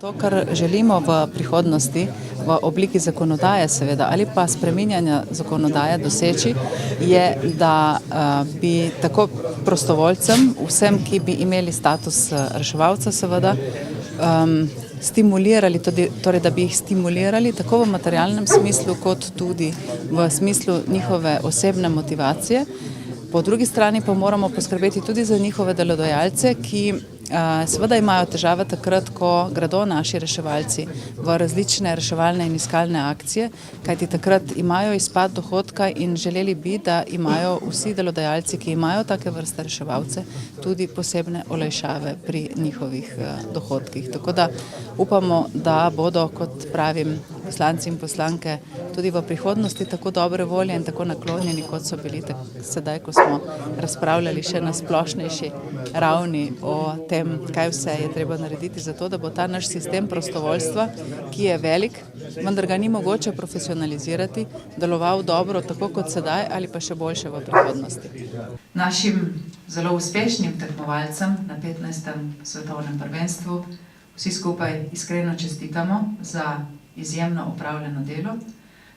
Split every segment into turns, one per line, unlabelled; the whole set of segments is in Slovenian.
To, kar želimo v prihodnosti, v obliki zakonodaje seveda, ali pa spreminjanja zakonodaje doseči, je, da bi tako prostovoljcem, vsem, ki bi imeli status reševalca seveda, stimulirali, torej da bi jih stimulirali tako v materialnem smislu, kot tudi v smislu njihove osebne motivacije. Po drugi strani pa moramo poskrbeti tudi za njihove delodajalce, ki seveda imajo težave takrat, ko gredo naši reševalci v različne reševalne in iskalne akcije, kajti takrat imajo izpad dohodka in želeli bi, da imajo vsi delodajalci, ki imajo take vrste reševalce, tudi posebne olajšave pri njihovih dohodkih. Tako da upamo, da bodo, kot pravim, poslanci in poslanke tudi v prihodnosti tako dobre volje in tako naklonjeni, kot so bili sedaj, ko smo razpravljali še na splošnejši ravni o tem, kaj vse je treba narediti za to, da bo ta naš sistem prostovoljstva, ki je velik, vendar ga ni mogoče profesionalizirati, deloval dobro, tako kot sedaj ali pa še boljše v prihodnosti. Našim zelo uspešnim tekmovalcem na 15. svetovnem prvenstvu vsi skupaj iskreno čestitamo za izjemno opravljeno delo.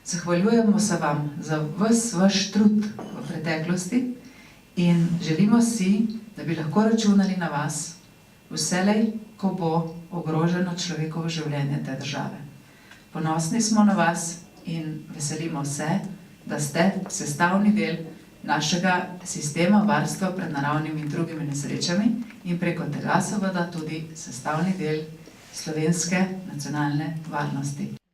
Zahvaljujemo se vam za ves vaš trud v preteklosti in želimo si, da bi lahko računali na vas vselej, ko bo ogroženo človekovo življenje te države. Ponosni smo na vas in veselimo se, da ste sestavni del našega sistema varstva pred naravnimi in drugimi nesrečami in preko tega seveda tudi sestavni del slovenske nacionalne varnosti.